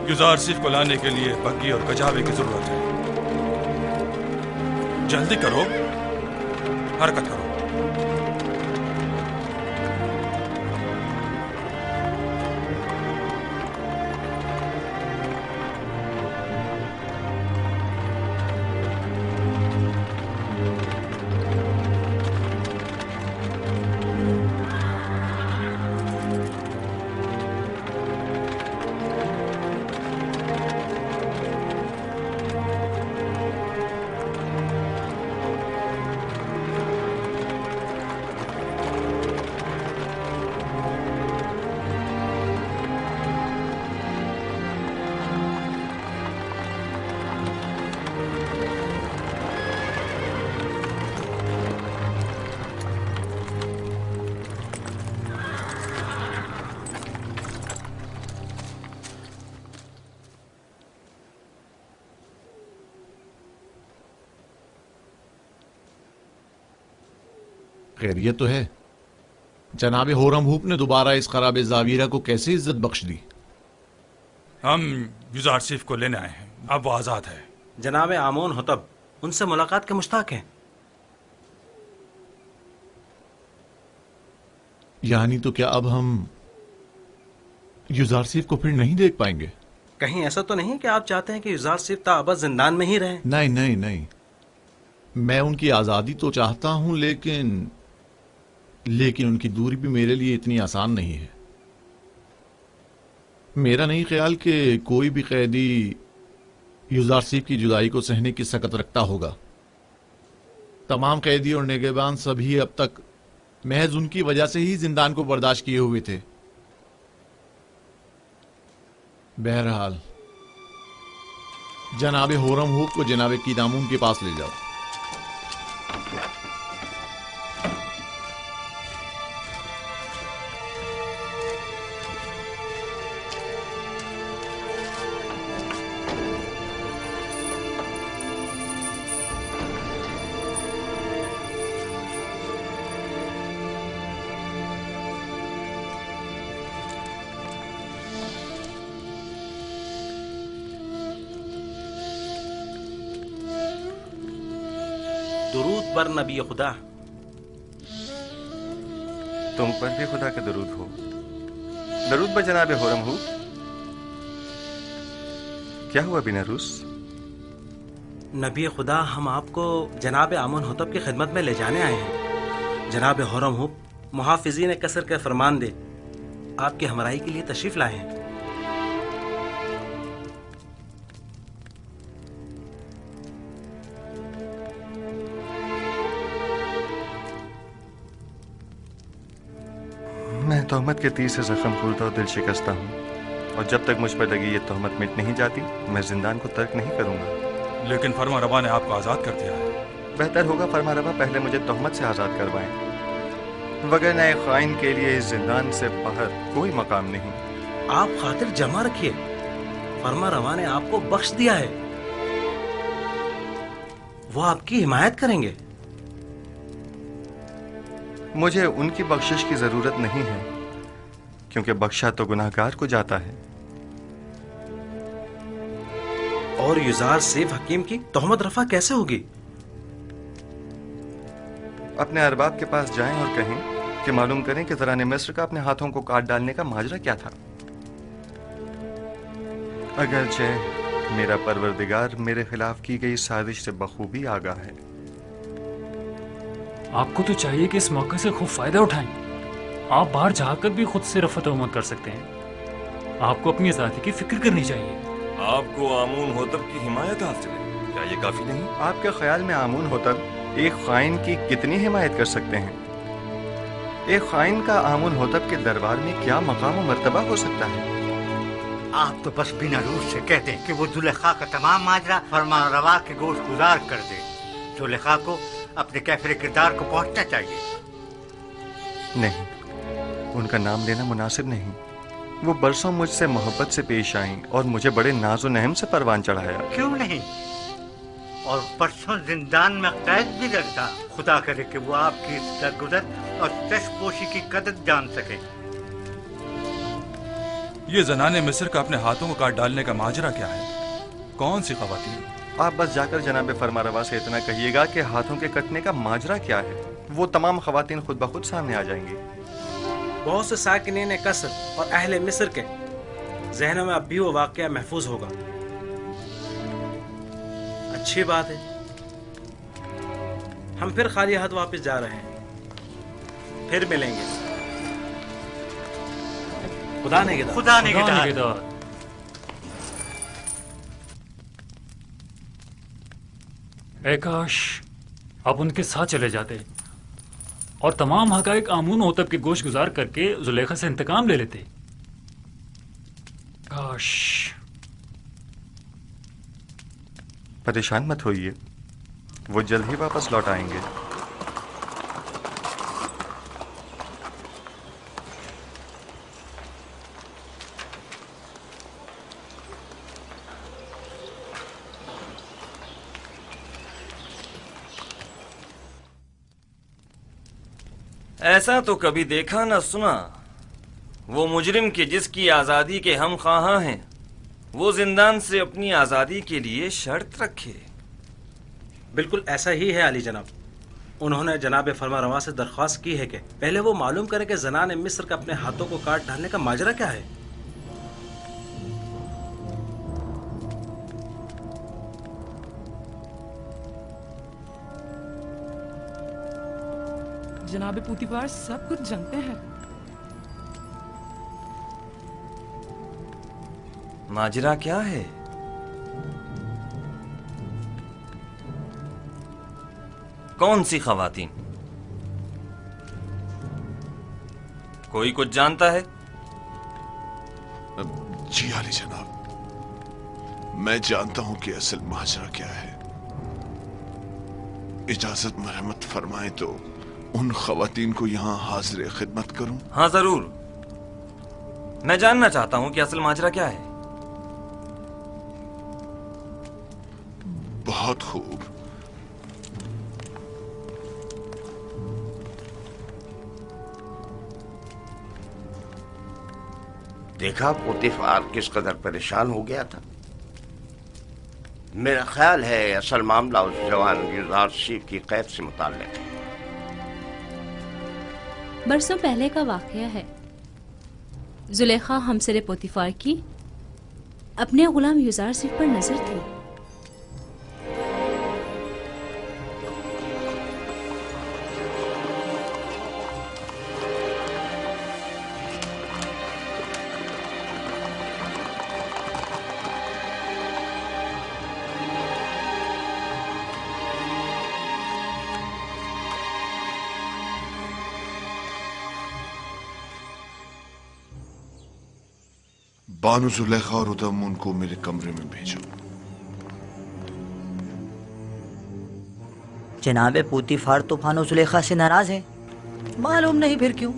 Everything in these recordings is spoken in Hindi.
युजारसिफ को लाने के लिए बग्गी और कजावे की जरूरत है। जल्दी करो, हरकत करो। खैरियत तो है। जनाब होरमहूप ने दोबारा इस खराब जावीरा को कैसे इज्जत बख्श दी? हम युजारसिफ को लेने आए हैं, अब वो आजाद है। जनाब आमोन होतब उनसे मुलाकात के मुश्ताक हैं। यानी तो क्या अब हम युजारसिफ को फिर नहीं देख पाएंगे? कहीं ऐसा तो नहीं कि आप चाहते हैं कि युजारसिफ ताबद जिंदान में ही रहें? नहीं नहीं नहीं, मैं उनकी आजादी तो चाहता हूं, लेकिन उनकी दूरी भी मेरे लिए इतनी आसान नहीं है। मेरा नहीं ख्याल कि कोई भी कैदी युजारसिफ की जुदाई को सहने की सकत रखता होगा। तमाम कैदी और निगहबान सभी अब तक महज उनकी वजह से ही जिंदान को बर्दाश्त किए हुए थे। बहरहाल जनाब होरमहूप को जनाब कीदामून के पास ले जाओ। दुरूद बर नबी खुदा। तुम पर भी खुदा का दरूद हो। दरूद बर जनाब होरमहूप। क्या हुआ बिना रूस? नबी खुदा, हम आपको जनाब आमोन होतब की खिदमत में ले जाने आए हैं। जनाब होरमहूप मुहाफिजीन कसर के फरमान दे आपकी हमराही के लिए तशरीफ लाए हैं। मैं तोहमत के तीर से जख्म खुलता और दिल शिकस्ता हूँ, और जब तक मुझ पर लगी ये तोहमत मिट नहीं जाती मैं जिंदान को तर्क नहीं करूंगा। लेकिन फरमा रवा ने आपको आजाद कर दिया है। बेहतर होगा फरमा रवा पहले मुझे तोहमत से आजाद करवाएं, वगरना एक खाइन के लिए इस जिंदान से बाहर कोई मकाम नहीं। आप खातिर जमा रखिए, फरमा रवा ने आपको बख्श दिया है, वो आपकी हिमायत करेंगे। मुझे उनकी बख्शिश की जरूरत नहीं है, क्योंकि बख्शा तो गुनाहगार को जाता है। और युजारसिफ हकीम की तोहमत रफा कैसे होगी? अपने अरबाब के पास जाएं और कहें कि मालूम करें कि ज़राने मिस्र का अपने हाथों को काट डालने का माजरा क्या था। अगरचे मेरा परवरदिगार मेरे खिलाफ की गई साजिश से बखूबी आगाह है। आपको तो चाहिए कि इस मौके से खूब फायदा उठाएं। आप बाहर जाकर भी खुद से रफ़ा तोहमत कर सकते हैं। आपको अपनी आज़ादी की फिक्र करनी चाहिए। आपको आमून होतब की हिमायत हासिल है, क्या ये काफी नहीं? आपके ख्याल में आमून होतब एक खाइन की कितनी हिमायत कर सकते हैं? एक खाइन का आमून होतब के दरबार में क्या मकाम और मर्तबा हो सकता है? आप तो बस बिना रूस से कहते हैं कि वो जुलेखा का तमाम माजरा फरमा रवा के गोश गुजार कर दे। जुलेखा को अपने कैफरे किरदार को पहुंचना चाहिए। नहीं, उनका नाम लेना मुनासिब नहीं। वो बरसों मुझसे मोहब्बत से पेश आईं और मुझे बड़े नाजो नहम से परवान चढ़ाया। क्यों नहीं? और परसों जिंदान में कैद भी रखा। खुदा करे कि वो आपकी दरगुजर और चश्मपोशी की कदर जान सके। ये जनाने मिस्र का अपने हाथों को काट डालने का माजरा क्या है? कौन सी खवातीन? आप बस जाकर जनाब फरमारवा से इतना कहिएगा कि हाथों के कटने का माजरा क्या है। वो तमाम खवातीन खुद ब खुद सामने आ जाएंगी। बहुत से साकिनीन कसर और अहले मिस्र के जहनों में अब भी वो वाकया महफूज होगा। अच्छी बात है, हम फिर खाली हाथ वापस जा रहे हैं। फिर मिलेंगे। खुदा निगहदार। खुदा निगहदार। निगहदार। ऐ काश आप उनके साथ चले जाते और तमाम हकाइक आमून होतब के गोश गुजार करके जुलेखा से इंतकाम ले लेते। काश। परेशान मत होइए, वो जल्द ही वापस लौट आएंगे। ऐसा तो कभी देखा न सुना। वो मुजरिम के जिसकी आजादी के हम ख्वाहां हैं, वो जिंदान से अपनी आजादी के लिए शर्त रखे। बिल्कुल ऐसा ही है अली जनाब। उन्होंने जनाब फरमारवा से दरख्वास्त की है कि पहले वो मालूम करें कि जनाने मिस्र का अपने हाथों को काट डालने का माजरा क्या है। जनाब पूतीफार सब कुछ जानते हैं। माजरा क्या है? कौन सी खवातीन? कोई कुछ जानता है? जी आली जनाब, मैं जानता हूं कि असल माजरा क्या है। इजाजत मरहमत फरमाएं तो उन खवातीन को यहां हाजिर खिदमत करूं? हाँ जरूर, मैं जानना चाहता हूं कि असल माजरा क्या है। बहुत खूब। देखा पोतीफार किस कदर परेशान हो गया था। मेरा ख्याल है असल मामला उस जवान युजारसीफ की कैद से मुताल्लिक है। बरसों पहले का वाकया है। जुलेखा हमसरे पोतीफार की अपने गुलाम युजारसीफ पर नजर थी। बानु जुलेखा और उदम उनको मेरे कमरे में भेजो। जनाब पूतीफार तो बानु जुलेखा से नाराज है। मालूम नहीं फिर क्यों।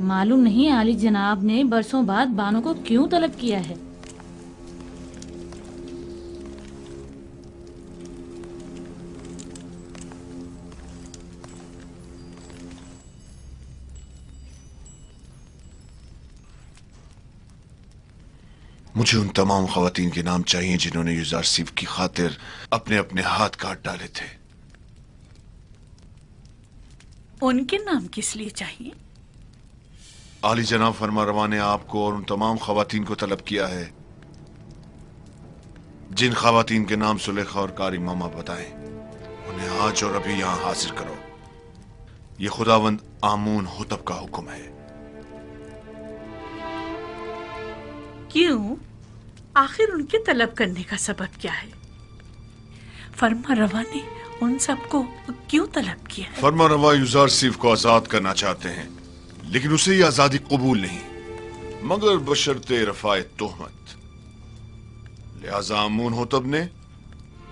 मालूम नहीं आली जनाब ने बरसों बाद बानो को क्यों तलब किया है। मुझे उन तमाम खवातीन के नाम चाहिए जिन्होंने युजारसीफ की खातिर अपने अपने हाथ काट डाले थे। उनके नाम किस लिए चाहिए? आली जनाब फरमारवा ने आपको और उन तमाम खवातीन को तलब किया है जिन खवातीन के नाम सुलेखा और कारी मामा बताएं। उन्हें आज और अभी यहां हाजिर करो। ये खुदावंद आमून होतब का हुक्म है। क्यों? आखिर उनके तलब करने का सबब क्या है? फरमारवा ने उन सबको क्यों तलब किया है? फरमारवा युजारसीफ को आजाद करना चाहते हैं, लेकिन उसे ये आजादी कबूल नहीं, मगर बशर्ते रफाए तोहमत। लिहाजा आमून होतब ने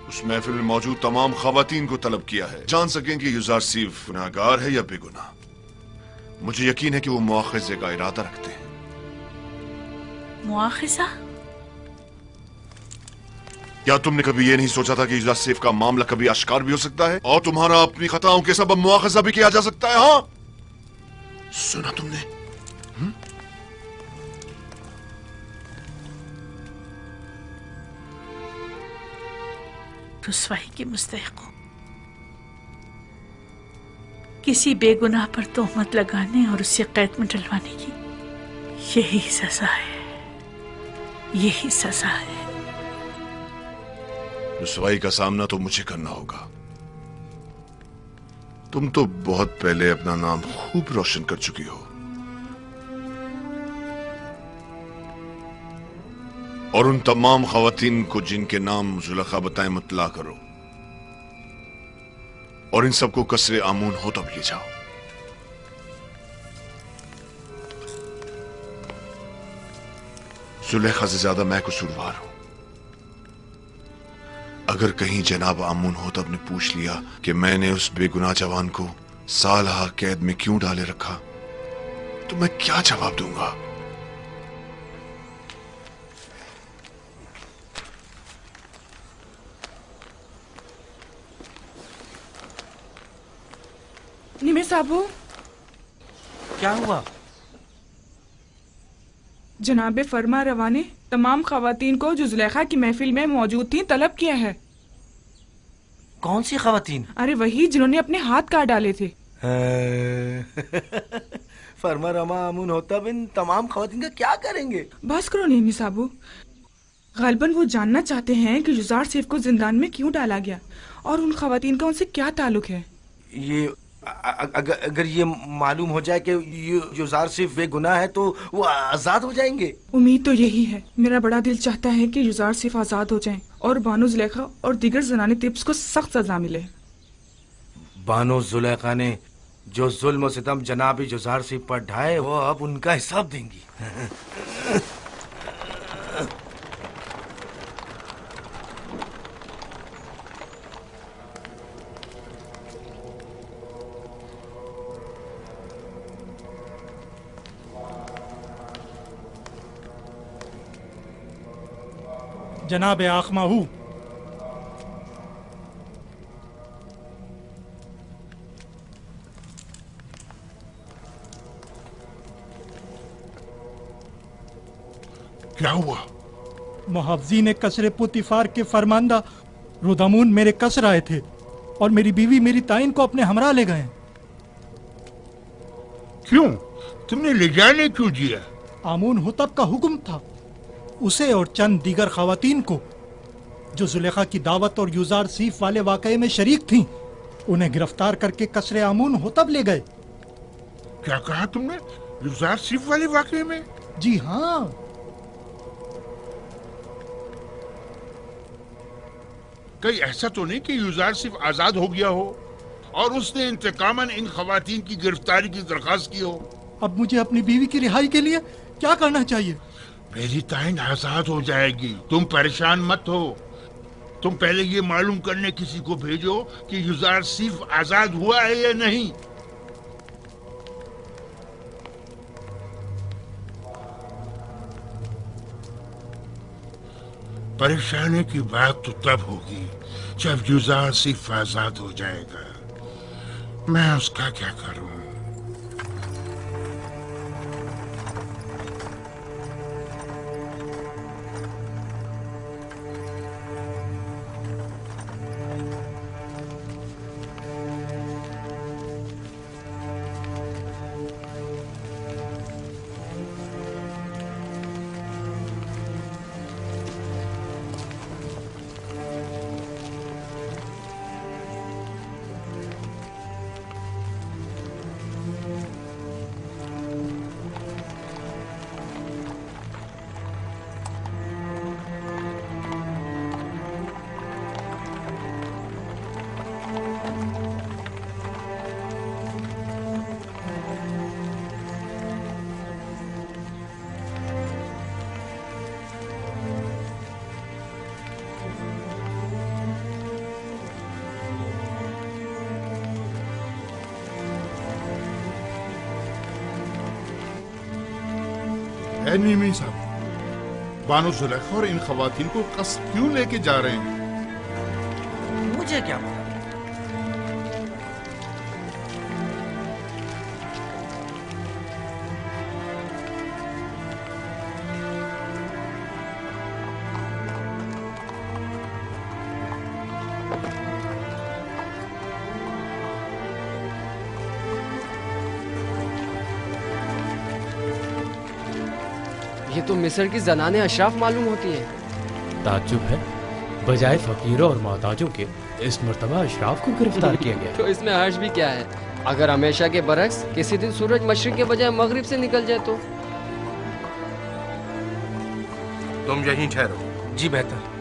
उस महफिल में मौजूद तमाम खवातीन को तलब किया है, जान सकें कि युजारसीफ गुनाहगार है या बेगुनाह। मुझे यकीन है कि वो मुआखजे का इरादा रखते हैं। मुआखजा? क्या तुमने कभी ये नहीं सोचा था कि युजारसीफ का मामला कभी आश्कार भी हो सकता है और तुम्हारा अपनी खताओं के सबब मुआखजा भी किया जा सकता है? हाँ, सुना तुमने? रुस्वाई की मुस्तहिक हूं। किसी बेगुनाह पर तोहमत लगाने और उससे कैद में डलवाने की यही सजा है, यही सजा है। रुसवाई का सामना तो मुझे करना होगा। तुम तो बहुत पहले अपना नाम खूब रोशन कर चुकी हो, और उन तमाम खवातीन को जिनके नाम जुलेखा बताए मुतला करो, और इन सबको कसरे आमून हो तब ले जाओ। जुलेखा से ज्यादा मैं कसूरवार हूं। अगर कहीं जनाब आमून हो तब ने पूछ लिया कि मैंने उस बेगुनाह जवान को सालहा कैद में क्यों डाले रखा, तो मैं क्या जवाब दूंगा? निमे साहबू, क्या हुआ? जनाब फरमा रवा ने तमाम खवातीन को जो जुलेखा की महफिल में मौजूद थी तलब किया है। कौन सी खवातीन? अरे वही जिन्होंने अपने हाथ काट डाले थे। फरमा रमा अमून होता इन तमाम खवातीन का क्या करेंगे? बस करो निमी साहबू, गालबन वो जानना चाहते हैं कि युजार सिफ को जिंदान में क्यों डाला गया और उन खवातीन का उनसे क्या ताल्लुक है। ये अगर ये मालूम हो जाए कि युजार सिर्फ बेगुनाह है तो वो आजाद हो जाएंगे। उम्मीद तो यही है। मेरा बड़ा दिल चाहता है कि युजार सिर्फ आजाद हो जाएं और बानो जुलेखा और दीगर जनानी तिब्स को सख्त सजा मिले। बानो जुलेखा ने जो जुल्म सितम जनाब युजार सिर्फ पर ढाए वो अब उनका हिसाब देंगी। जनाब आखमाहू, क्या हुआ? मुहावजीन कसरे पुतिफार के फरमांदा रुदामून मेरे कसर आए थे और मेरी बीवी मेरी ताइन को अपने हमरा ले गए। क्यों? तुमने ले जाने क्यों दिया? आमून हुतब का हुक्म था। उसे और चंद दीगर खवातीन को जो जुलेखा की दावत और युजार सीफ वाले वाकये में शरीक थीं, उन्हें गिरफ्तार करके कसरे आमून होतब ले गए। क्या कहा तुमने? युजार सीफ वाले वाकये में? जी हाँ। कहीं ऐसा तो नहीं कि युजार सिर्फ आजाद हो गया हो और उसने इंतकामन इन खवातीन की गिरफ्तारी की दरखास्त की हो? अब मुझे अपनी बीवी की रिहाई के लिए क्या करना चाहिए? मेरी ताइन आजाद हो जाएगी, तुम परेशान मत हो। तुम पहले ये मालूम करने किसी को भेजो कि युजार सिर्फ आजाद हुआ है या नहीं। परेशानी की बात तो तब होगी जब युजार सिर्फ आजाद हो जाएगा। मैं उसका क्या करूं? नीमी साहब, बानो जुलेखा और इन खवातीन को कस्ब क्यों लेके जा रहे हैं? मुझे क्या पता। ये तो मिस्र की जनाने अशराफ मालूम होती हैं। ताज्जुब है, बजाय फकीरों और मोहताजों के इस मर्तबा अशराफ को गिरफ्तार किया गया। तो इसमें हर्ष भी क्या है? अगर हमेशा के बरक्स किसी दिन सूरज मशरिक के बजाय मगरिब से निकल जाए तो? तुम यहीं ठहरो। जी बेहतर।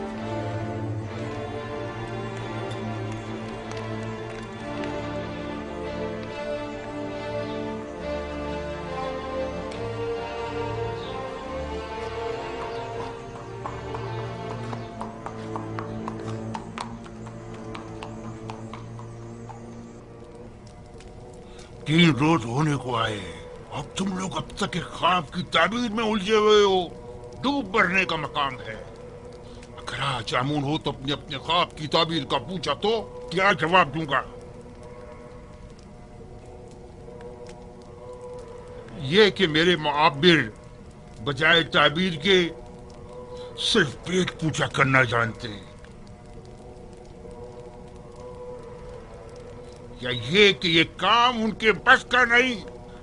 तीन रोज होने को आए, अब तुम लोग अब तक एक ख्वाब की ताबीर में उलझे हुए हो। डूब मरने का मकाम है। अगर आज आमून हो तो अपने ख्वाब की ताबीर का पूछा तो क्या जवाब दूंगा? ये कि मेरे मुआब्बिर बजाय ताबीर के सिर्फ पेट पूछा करना जानते, या ये कि ये काम उनके बस का नहीं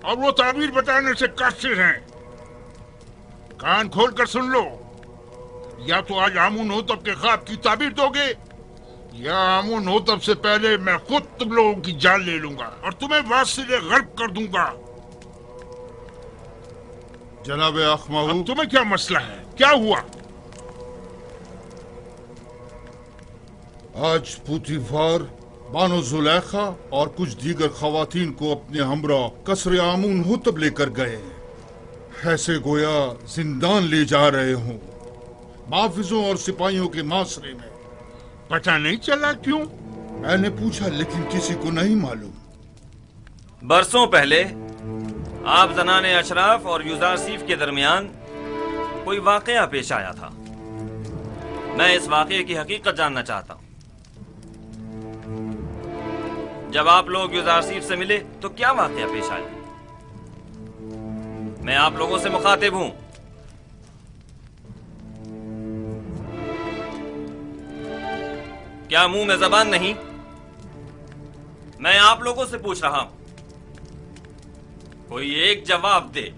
और वो ताबीर बताने से कासिर हैं। कान खोल कर सुन लो, या तो आज आमून होतब के ख्वाब की ताबीर दोगे, या आमून होतब से पहले मैं खुद तुम लोगों की जान ले लूंगा और तुम्हें वासिले गर्क कर दूंगा। जनाब अखमाहू, तुम्हें क्या मसला है? क्या हुआ? आज पुतीफार बानो जुलेखा और कुछ दीगर खवातीन को अपने हमरा कसरे आमून होतब लेकर गए, ऐसे गोया जिंदान ले जा रहे हों, माफिजों और सिपाहियों के मासरे में। पता नहीं चला क्यों? मैंने पूछा लेकिन किसी को नहीं मालूम। बरसों पहले आप जनाने अशराफ और यूजारसीफ के दरमियान कोई वाकया पेश आया था। मैं इस वाकये की हकीकत जानना चाहता हूं। जब आप लोग यूजारसीफ से मिले तो क्या वाकया पेश आया? मैं आप लोगों से मुखातिब हूं। क्या मुंह में जबान नहीं? मैं आप लोगों से पूछ रहा हूं, कोई एक जवाब दे।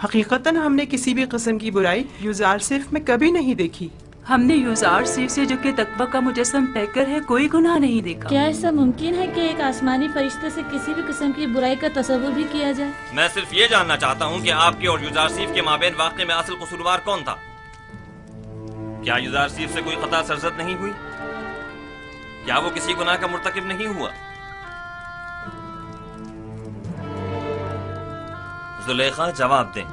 हकीकतन हमने किसी भी किस्म की बुराई यूजारसीफ में कभी नहीं देखी। हमने यूजारसीफ से जो कि तकवा का मुजस्सम पैकर है कोई गुनाह नहीं देखा। क्या ऐसा मुमकिन है कि एक आसमानी फरिश्ते से किसी भी किस्म की बुराई का तस्वुर भी किया जाए? मैं सिर्फ ये जानना चाहता हूँ कि आपके और यूजारसीफ के माबेन वाक़े में असल कसूरवार कौन था? क्या यूजारसीफ से कोई खता सरजद नहीं हुई? क्या वो किसी गुनाह का मुर्तकिब नहीं हुआ? जुलेखा जवाब दें।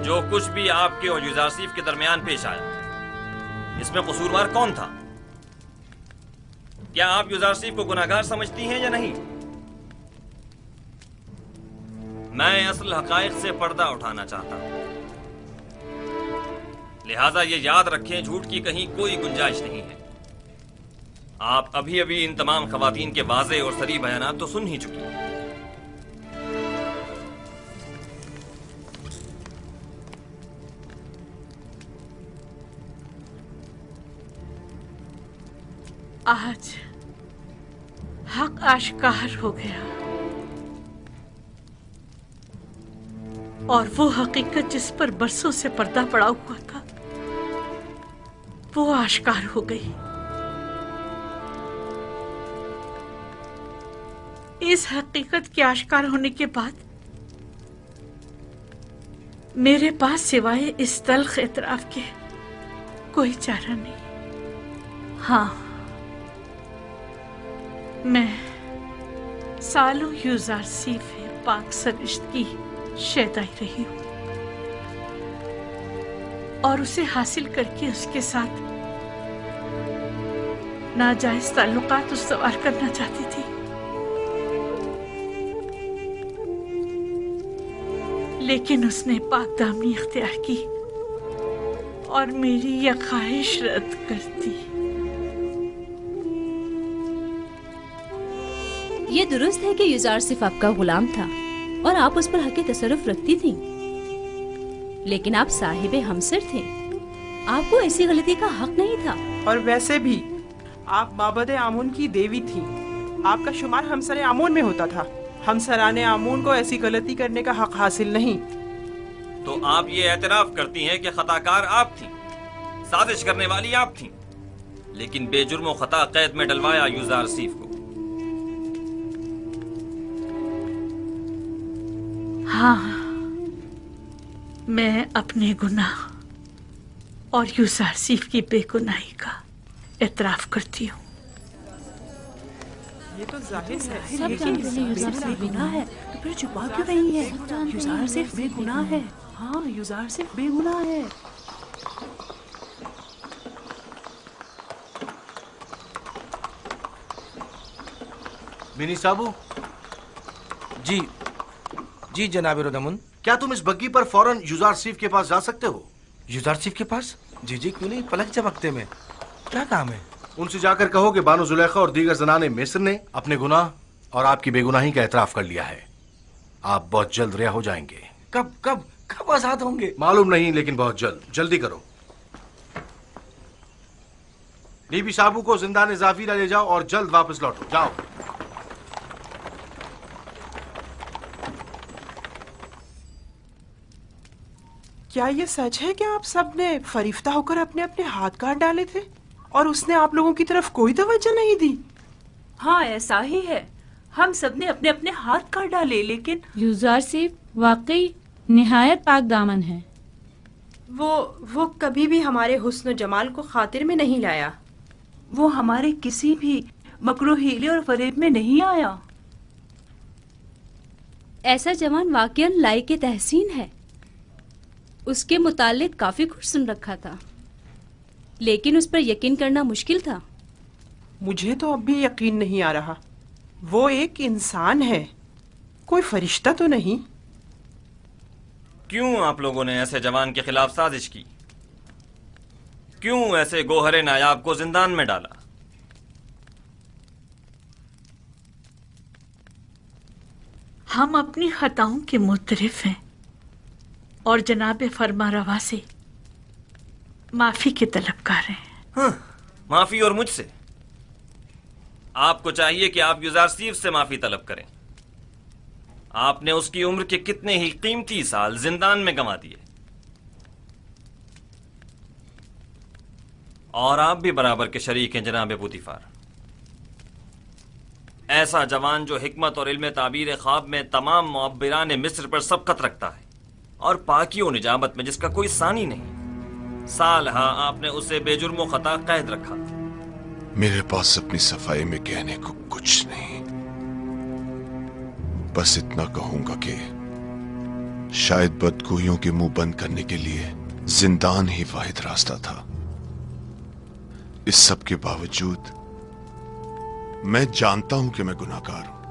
जो कुछ भी आपके और यूजारसीफ के दरमियान पेश आया, इसमें कसूरवार कौन था? क्या आप यूजारसीफ को गुनाहगार समझती हैं या नहीं? मैं असल हकायक से पर्दा उठाना चाहता हूं, लिहाजा ये याद रखें, झूठ की कहीं कोई गुंजाइश नहीं है। आप अभी अभी इन तमाम खवातीन के वाज़े और सरी बयानात तो सुन ही चुकी हैं। आज हक आश्कार हो गया और वो हकीकत जिस पर बरसों से पर्दा पड़ा हुआ था वो आश्कार हो गई। इस हकीकत के आश्कार होने के बाद मेरे पास सिवाय इस तल्ख एतराफ के कोई चारा नहीं। हाँ, मैं सालों यूजारसीफ पाक सरिश्त की शैताई रही हूं और उसे हासिल करके उसके साथ नाजायज ताल्लुकात उस्तवार करना चाहती थी, लेकिन उसने पाक दामनी इख्तियार की और मेरी यह ख्वाहिश रद्द कर दी। ये दुरुस्त है कि यूजारसीफ आपका गुलाम था और आप उस पर हक तसर्रुफ रखती थी, लेकिन आप साहिबे हमसर थे, आपको ऐसी गलती का हक नहीं था। और वैसे भी आप माबद आमून की देवी थी, आपका शुमार हमसर आमून में होता था। हम सराने आमून को ऐसी गलती करने का हक हासिल नहीं। तो आप ये एतराफ करती हैं कि खताकार आप थीं, साजिश करने वाली आप थीं, लेकिन बेजुर्मो खता कैद में डलवाया यूजार सीफ को। हाँ, मैं अपने गुनाह और यूजार सीफ की बेगुनाही का एतराफ करती हूँ। ये तो जाहिर है, सब जानते हैं यूजार सिर्फ बेगुनाह है, तो फिर छुपा क्यों रही है? यूजार सिर्फ बेगुनाह है। हाँ, यूजार सिर्फ बेगुनाह है। मिनी साबू। जी जी जनाब रोदमुन। क्या तुम इस बग्गी पर फौरन यूजार सीफ के पास जा सकते हो? यूजार सीफ के पास? जी जी, क्यों नहीं, पलक झपकते में। क्या काम है? उनसे जाकर कहो कि बानो जुलेखा और दीगर जनाने मिस्र ने अपने गुनाह और आपकी बेगुनाही का एतराफ कर लिया है। आप बहुत जल्द रिहा हो जाएंगे। कब कब कब आजाद होंगे? मालूम नहीं, लेकिन बहुत जल्द। जल्दी करो। बीबी साबू को जिंदान जाफिरा ले जाओ और जल्द वापस लौटो। जाओ। क्या ये सच है कि आप सब ने फरिश्ता होकर अपने अपने हाथ काट डाले थे और उसने आप लोगों की तरफ कोई तवज्जो नहीं दी? हाँ, ऐसा ही है। हम सब ने अपने अपने हाथ काट डाले, लेकिन यूजार सिर्फ वाकई निहायत पाक दामन है। वो कभी भी हमारे हुस्न जमाल को खातिर में नहीं लाया। वो हमारे किसी भी मकरू हीले और फरेब में नहीं आया। ऐसा जवान वाकईन लायक तहसीन है। उसके मुतालिक काफी कुछ सुन रखा था, लेकिन उस पर यकीन करना मुश्किल था। मुझे तो अब भी यकीन नहीं आ रहा। वो एक इंसान है, कोई फरिश्ता तो नहीं। क्यों आप लोगों ने ऐसे जवान के खिलाफ साजिश की? क्यों ऐसे गोहरे नायाब को जिंदान में डाला? हम अपनी खताओं के मुतरिफ हैं और जनाब फरमा रवा से माफी के तलबगार हैं। हाँ, माफी और मुझसे? आपको चाहिए कि आप यूजार सीफ से माफी तलब करें। आपने उसकी उम्र के कितने ही कीमती साल जिंदान में गंवा दिए, और आप भी बराबर के शरीक हैं जनाब बुतिफार। ऐसा जवान जो हिकमत और इल्म ताबीर ख्वाब में तमाम मुअब्बिरान मिस्र पर सबकत रखता है और पाकी और निजामत में जिसका कोई सानी नहीं, साल आपने उसे बेजुर्मो खता कैद रखा। मेरे पास अपनी सफाई में कहने को कुछ नहीं, बस इतना कहूंगा कि शायद बदगोइयों के मुंह बंद करने के लिए जिंदान ही वाहिद रास्ता था। इस सब के बावजूद मैं जानता हूं कि मैं गुनाहगार हूं।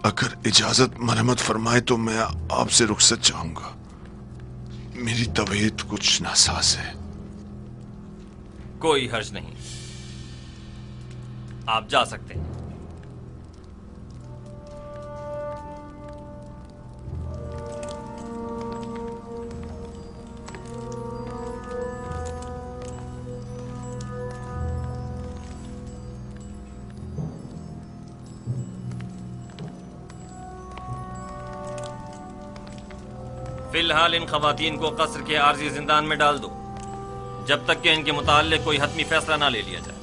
अगर इजाजत मरहमत फरमाए तो मैं आपसे रुखसत चाहूंगा। मेरी तबीयत कुछ नासाज है। कोई हर्ज नहीं, आप जा सकते हैं। फिलहाल इन खवातीन को कसर के आर्जी जिंदान में डाल दो, जब तक कि इनके मुताल्लिक कोई हतमी फैसला ना ले लिया जाए।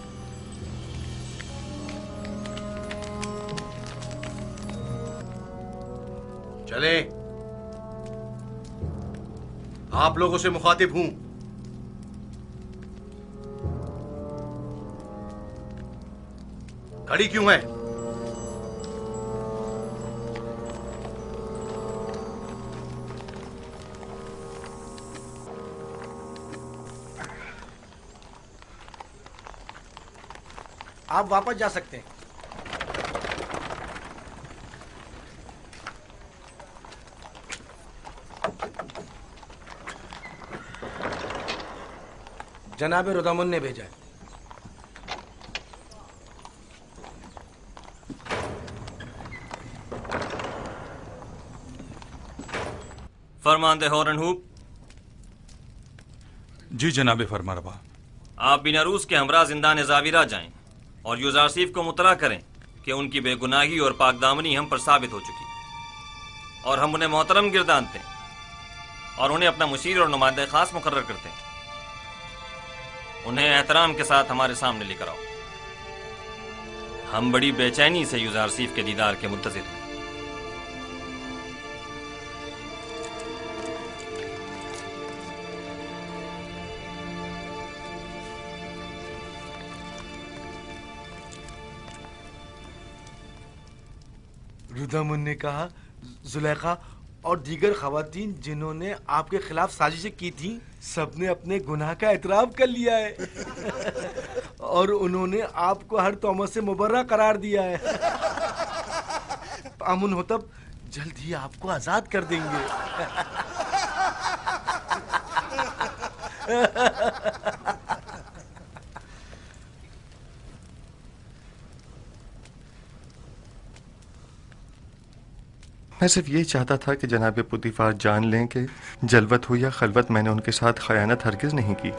चले, आप लोगों से मुखातिब हूं। खड़ी क्यों है? आप वापस जा सकते हैं। जनाब रोदामुन ने भेजा है। फरमानदे हॉरनहूप। जी जनाब फरमारवा। आप बिनारूस के हमरा जिंदान जाविरा जाएं और यूजारसीफ को मुतला करें कि उनकी बेगुनाही और पाकदामनी हम पर साबित हो चुकी, और हम उन्हें मोहतरम गिरदानते हैं और उन्हें अपना मुशीर और नुमाइंदा खास मुकर्रर करते हैं। उन्हें एहतराम के साथ हमारे सामने लेकर आओ। हम बड़ी बेचैनी से यूजारसीफ के दीदार के मुंतज़िर हैं। रुदमुन ने कहा, जुलेखा और दीगर खवातीन जिन्होंने आपके खिलाफ साजिशें की थी, सबने अपने गुनाह का एतराफ कर लिया है और उन्होंने आपको हर तोहमत से मुबर्रा करार दिया है। आमुन होतब जल्द ही आपको आजाद कर देंगे। मैं सिर्फ यही चाहता था कि जनाब पुतीफार जान लें कि जलवत हो या खलवत मैंने उनके साथ खयानत हरगिज नहीं की,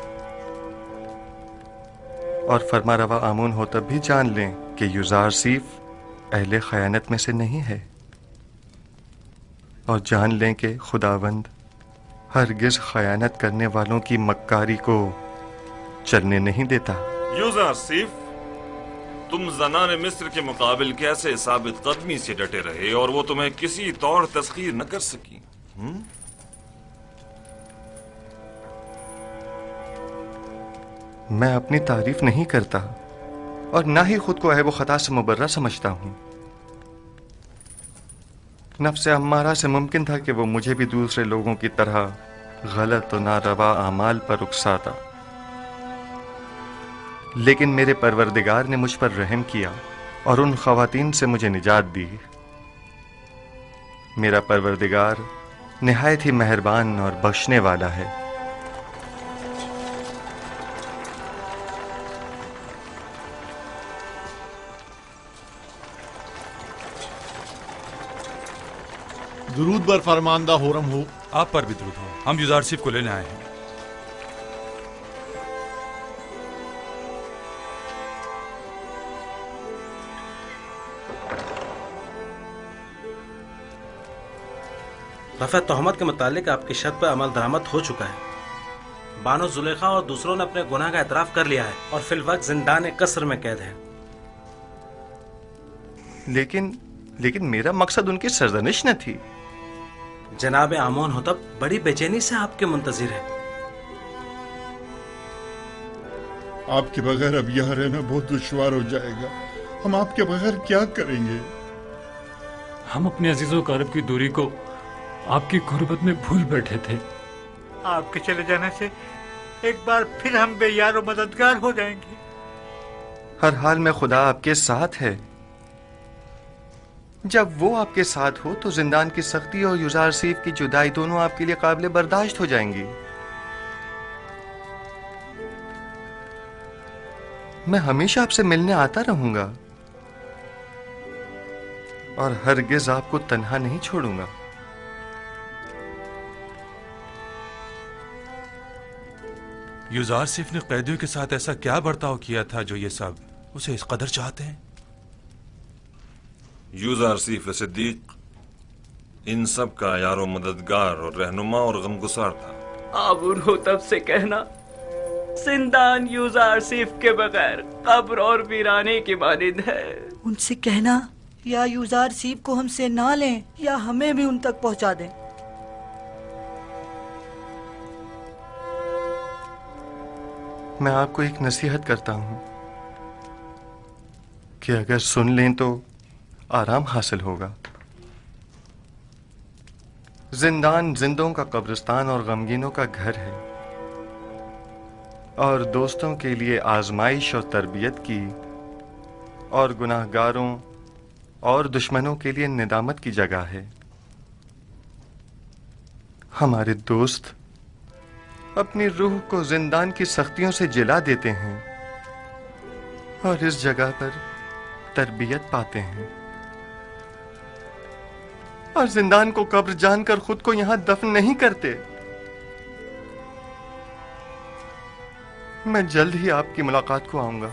और फरमा रवा आमून हो तब भी जान लें कि यूजारसीफ अहले खयानत में से नहीं है, और जान लें कि खुदावंद हरगिज खयानत करने वालों की मक्कारी को चलने नहीं देता। यूजारसीफ, तुम ज़नाने मिस्र के मुकाबिल कैसे साबित कदमी से डटे रहे और वो तुम्हें किसी तौर तस्खीर न कर सकी? मैं अपनी तारीफ नहीं करता और ना ही खुद को ऐब खता से मुबर्रा समझता हूं। नफ्स अम्मारा से मुमकिन था कि वो मुझे भी दूसरे लोगों की तरह गलत और नारवा आमाल पर उकसाता, लेकिन मेरे परवरदिगार ने मुझ पर रहम किया और उन खवातीन से मुझे निजात दी। मेरा परवरदिगार निहायत ही मेहरबान और बख्शने वाला है। दुरूद बर फरमानदा होरम हो। आप पर भी दुरूद हो। हम यूजारसीफ को लेने आए हैं। रफ़ा तोहमत के मुतालिक आपकी शर्त पर अमल दरामद हो चुका है। बानो जुलेखा और दूसरों ने अपने गुनाह का एतराफ कर लिया है और फिल वक्त जिंदान कसर में कैद है। लेकिन मेरा मकसद उनकी सरजनिश न थी। जनाब आमोन होतब बड़ी बेचैनी से आपके मुंतजिर है। आपके बगैर अब यहाँ रहना बहुत दुश्वार हो जाएगा। हम आपके बगैर क्या करेंगे? हम अपने अजीजों कारब की दूरी को आपकी गुर्बत में भूल बैठे थे। आपके चले जाने से एक बार फिर हम बेयार और मददगार हो जाएंगे। हर हाल में खुदा आपके साथ है। जब वो आपके साथ हो तो जिंदान की सख्ती और यूजारसीफ की जुदाई दोनों आपके लिए काबिल बर्दाश्त हो जाएंगी। मैं हमेशा आपसे मिलने आता रहूंगा और हरगिज आपको तन्हा नहीं छोड़ूंगा। यूजारसीफ ने कैदियों के साथ ऐसा क्या बर्ताव किया था जो ये सब उसे इस कदर चाहते हैं? यूजारसीफ सिद्दीक इन सब का यारो मददगार और रहनुमा और गमगुसार था। आबून हो तब से कहना जिंदान यूजारसीफ के बगैर कब्र और वीराने की मानिंद है। उनसे कहना या यूजारसीफ को हमसे ना लें या हमें भी उन तक पहुंचा दें। मैं आपको एक नसीहत करता हूं कि अगर सुन लें तो आराम हासिल होगा। जिंदान जिंदों का कब्रिस्तान और गमगीनों का घर है और दोस्तों के लिए आजमाइश और तरबियत की और गुनाहगारों और दुश्मनों के लिए निदामत की जगह है। हमारे दोस्त अपनी रूह को जिंदान की सख्तियों से जिला देते हैं और इस जगह पर तरबियत पाते हैं, और जिंदान को कब्र जानकर खुद को यहां दफन नहीं करते। मैं जल्द ही आपकी मुलाकात को आऊंगा।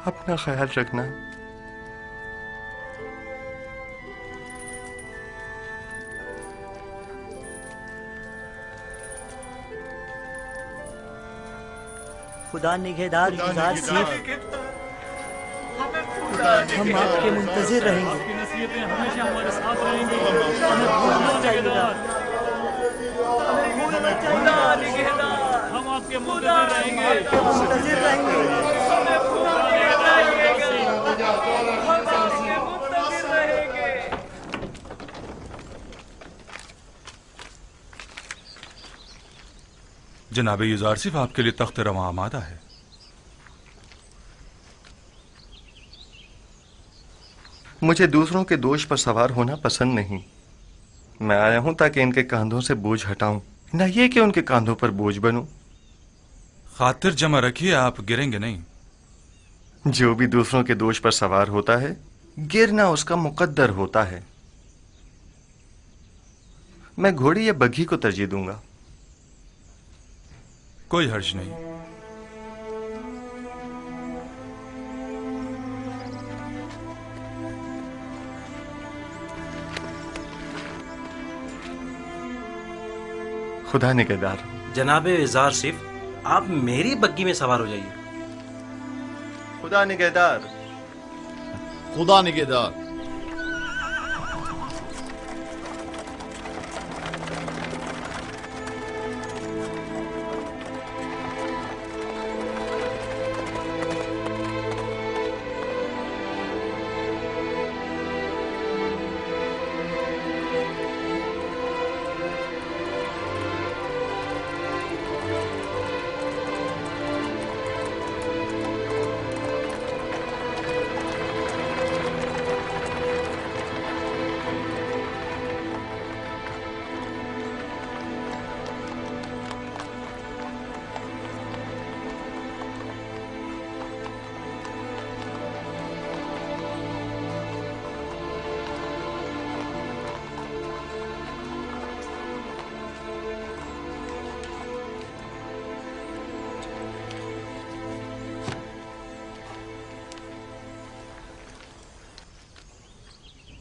अपना ख्याल रखना। खुदा निगहदार युज़ार सीफ, हम आपके मुंतजिर रहेंगे। हमेशा हमारे साथ रहेंगे। हम आपके मुंतजिर रहेंगे। जनाब युज़ार सिर्फ आपके लिए तख्त रवां आमादा है। मुझे दूसरों के दोष पर सवार होना पसंद नहीं। मैं आया हूं ताकि इनके कांधों से बोझ हटाऊं, न ये कि उनके कांधों पर बोझ बनूं। खातिर जमा रखिए, आप गिरेंगे नहीं। जो भी दूसरों के दोष पर सवार होता है, गिरना उसका मुकद्दर होता है। मैं घोड़ी या बग्घी को तरजीह दूंगा। कोई हर्ज नहीं। खुदा निगहदार। जनाब इज़ार सिफ, आप मेरी बग्गी में सवार हो जाइए। खुदा निगहदार। खुदा निगहदार।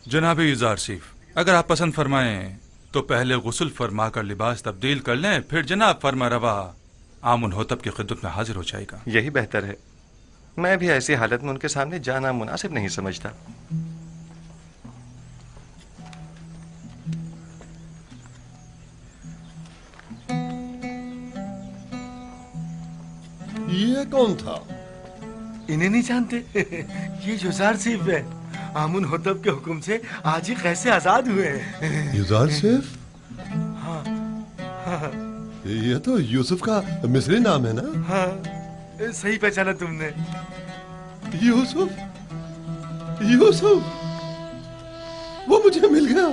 जनाब युज़ार सिफ, अगर आप पसंद फरमाएं तो पहले गुस्ल फरमा कर लिबास तब्दील कर लें, फिर जनाब फरमा रवा आमुन होतब की खिदमत में हाजिर हो जाएगा। यही बेहतर है। मैं भी ऐसी हालत में उनके सामने जाना मुनासिब नहीं समझता। ये कौन था? इन्हें नहीं जानते? ये युज़ार सिफ है। आमुन होतब के हुक्म से आज ही कैसे आजाद हुए हैं। युज़ार सिफ? हाँ, हाँ। ये तो यूसुफ का मिस्री नाम है ना? हाँ, सही पहचाना तुमने। यूसुफ, यूसुफ, वो मुझे मिल गया।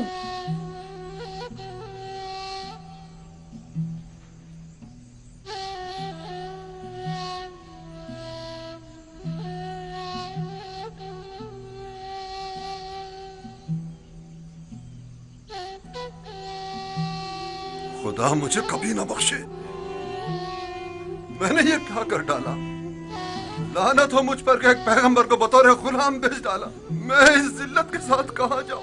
खुदा मुझे कभी ना बख्शे। मैंने ये क्या कर डाला? लानत हो मुझ पर कि एक पैगंबर को बतौर गुलाम भेज डाला। मैं इस जिल्लत के साथ कहां जाऊं?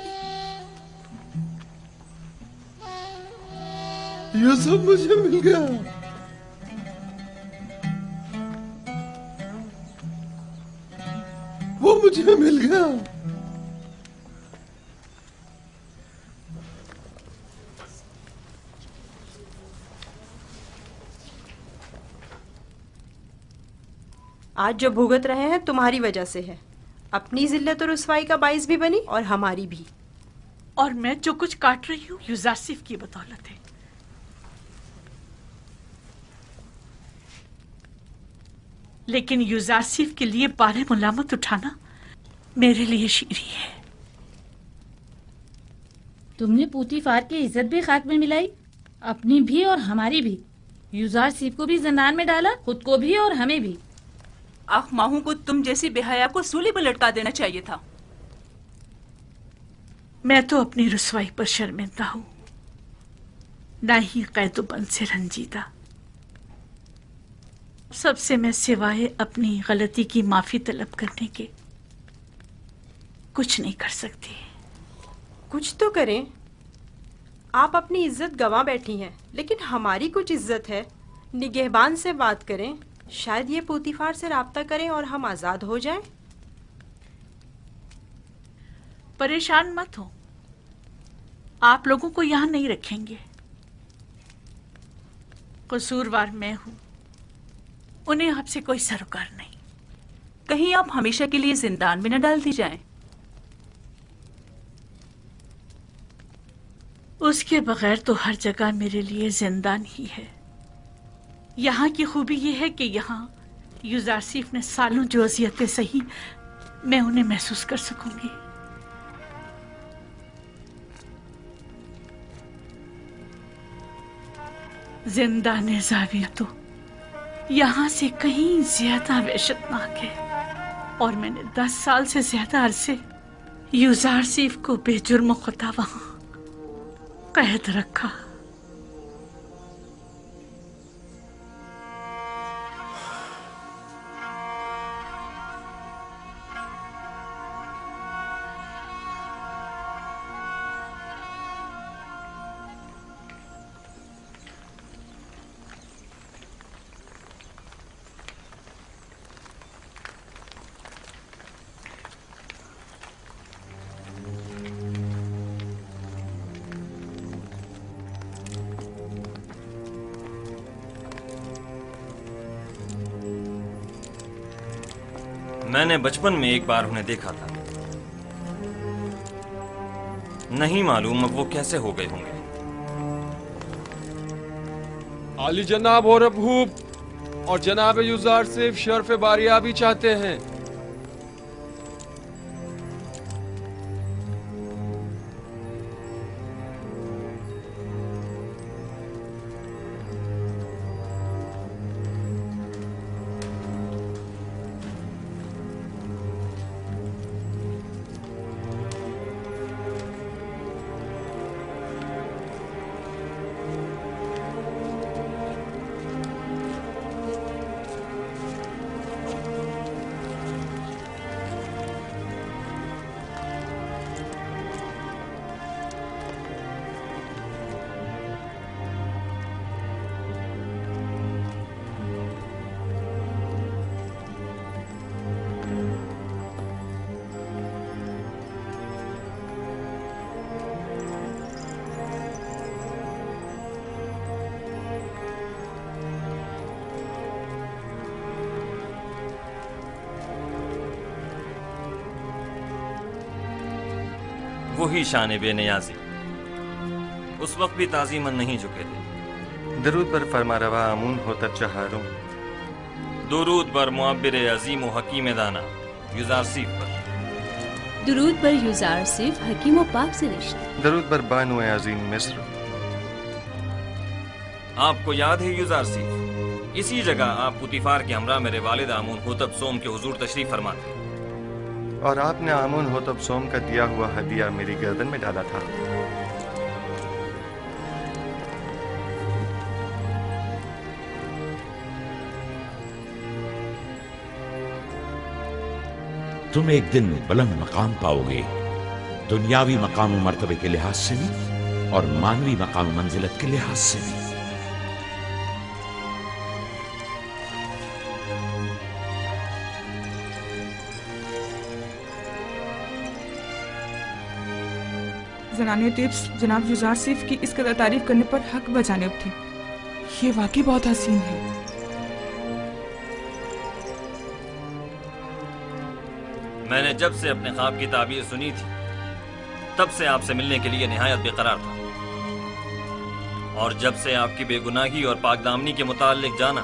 ये सब मुझे मिल गया। वो मुझे मिल गया। आज जो भुगत रहे हैं तुम्हारी वजह से है। अपनी जिल्लत और रुसवाई का बाइस भी बनी और हमारी भी। और मैं जो कुछ काट रही हूँ युज़ार सिफ की बदौलत है। लेकिन युज़ार सिफ के लिए बारे मुलामत उठाना मेरे लिए शीरी है। तुमने पूतीफार की इज्जत भी खाक में मिलाई, अपनी भी और हमारी भी। युज़ार सिफ को भी जंदान में डाला, खुद को भी और हमें भी। आख माहू को तुम जैसी बेहया को सूली पर लटका देना चाहिए था। मैं तो अपनी रुसवाई पर शर्मिंदा हूँ, ना ही कैदोबंद से रंजीदा। सबसे मैं सिवाय अपनी गलती की माफी तलब करने के कुछ नहीं कर सकती। कुछ तो करें। आप अपनी इज्जत गंवा बैठी हैं, लेकिन हमारी कुछ इज्जत है। निगहबान से बात करें, शायद ये पोतीफार से राब्ता करें और हम आजाद हो जाएं। परेशान मत हो, आप लोगों को यहाँ नहीं रखेंगे। कसूरवार मैं हूँ, उन्हें आपसे कोई सरोकार नहीं। कहीं आप हमेशा के लिए जिंदान में न डाल दी जाएं। उसके बगैर तो हर जगह मेरे लिए जिंदान ही है। यहाँ की खूबी यह है कि यहाँ यूजारसीफ ने सालों जो अजियतें सही, मैं उन्हें महसूस कर सकूंगी। जिंदान ज़ाविया तो यहाँ से कहीं ज्यादा वहशतनाक है, और मैंने 10 साल से ज्यादा अरसे यूजारसीफ को बेजुर्म खुदा वहां कैद रखा। मैंने बचपन में एक बार उन्हें देखा था। नहीं मालूम अब वो कैसे हो गए होंगे। आली जनाब और अबूब और जनाब यूजार सिर्फ शर्फ बारियाबी चाहते हैं। वही शान बेनियाजी उस वक्त भी ताजीमन नहीं झुके थे। दरूद पर फरमारवा आमून होता चहारों, दुरूद पर मुअब्बिर अजीम व हकीम दाना यूजारसीफ पर, दुरूद पर यूजारसीफ हकीम व पाक सिरिश्त, दरूद पर बानो अजीम मिस्र। आपको याद है यूजारसीफ, इसी जगह आप पुतिफार के हमरा मेरे वालिद आमून होतब सोम के हुजूर तशरीफ फरमाते, और आपने आमून होतब सोम का दिया हुआ हदिया मेरी गर्दन में डाला था। तुम एक दिन बुलंद मकाम पाओगे, दुनियावी मकाम मर्तबे के लिहाज से भी और मानवी मकाम मंजिलत के लिहाज से भी। जनाने टिप्स जनाब यूजारसीफ की इस कदर तारीफ करने पर हक बजाने उठी। ये वाकई बहुत हसीन है। मैंने जब से अपने ख्वाब की ताबीर सुनी थी तब से आपसे मिलने के लिए निहायत बेकरार था, और जब से आपकी बेगुनाही और पाकदामनी के मुताल्लिक जाना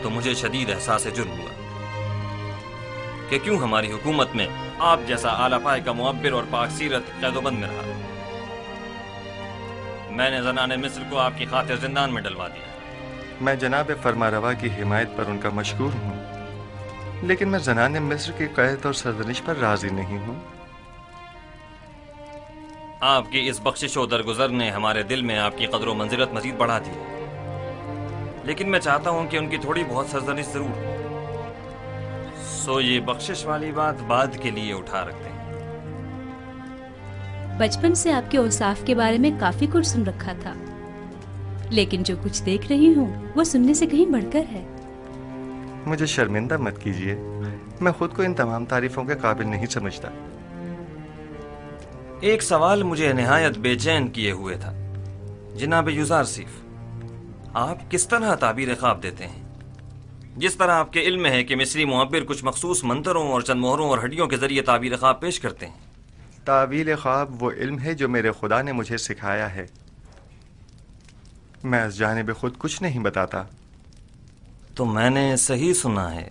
तो मुझे शदीद एहसास जुर्म हुआ कि क्यों हमारी हुकूमत में आप जैसा आला पाए का मुअब्बिर और पाक सीरत कैदोबंद में रहा। मैंने ज़नाने मिस्र को आपकी खातिर जिंदान में डलवा दिया। मैं जनाब फरमारवा की हिमायत पर उनका मशकूर हूँ, लेकिन मैं ज़नाने मिस्र की कैद और सरजनिश पर राजी नहीं हूँ। आपकी इस बख्शिश और दरगुजर ने हमारे दिल में आपकी कदर व मंजिलत मजीद बढ़ा दी, लेकिन मैं चाहता हूं कि उनकी थोड़ी बहुत सरजनिश जरूर हो। सो ये बख्शिश वाली बात बाद के लिए उठा रखते हैं। बचपन से आपके औसाफ के बारे में काफी कुछ सुन रखा था, लेकिन जो कुछ देख रही हूँ वो सुनने से कहीं बढ़कर है। मुझे शर्मिंदा मत कीजिए, मैं खुद को इन तमाम तारीफों के काबिल नहीं समझता। एक सवाल मुझे निहायत बेचैन किए हुए था। जनाब युजारसीफ, आप किस तरह ताबीर ख्वाब देते हैं? जिस तरह आपके इल्म है कि मिस्री मुअब्बिर कुछ मखसूस मंतरों और चंद मोहरों और हड्डियों के जरिए ताबीर ख्वाब पेश करते हैं। तावील ख्वाब वो इल्म है जो मेरे खुदा ने मुझे सिखाया है। मैं इस जानिब खुद कुछ नहीं बताता। तो मैंने सही सुना है,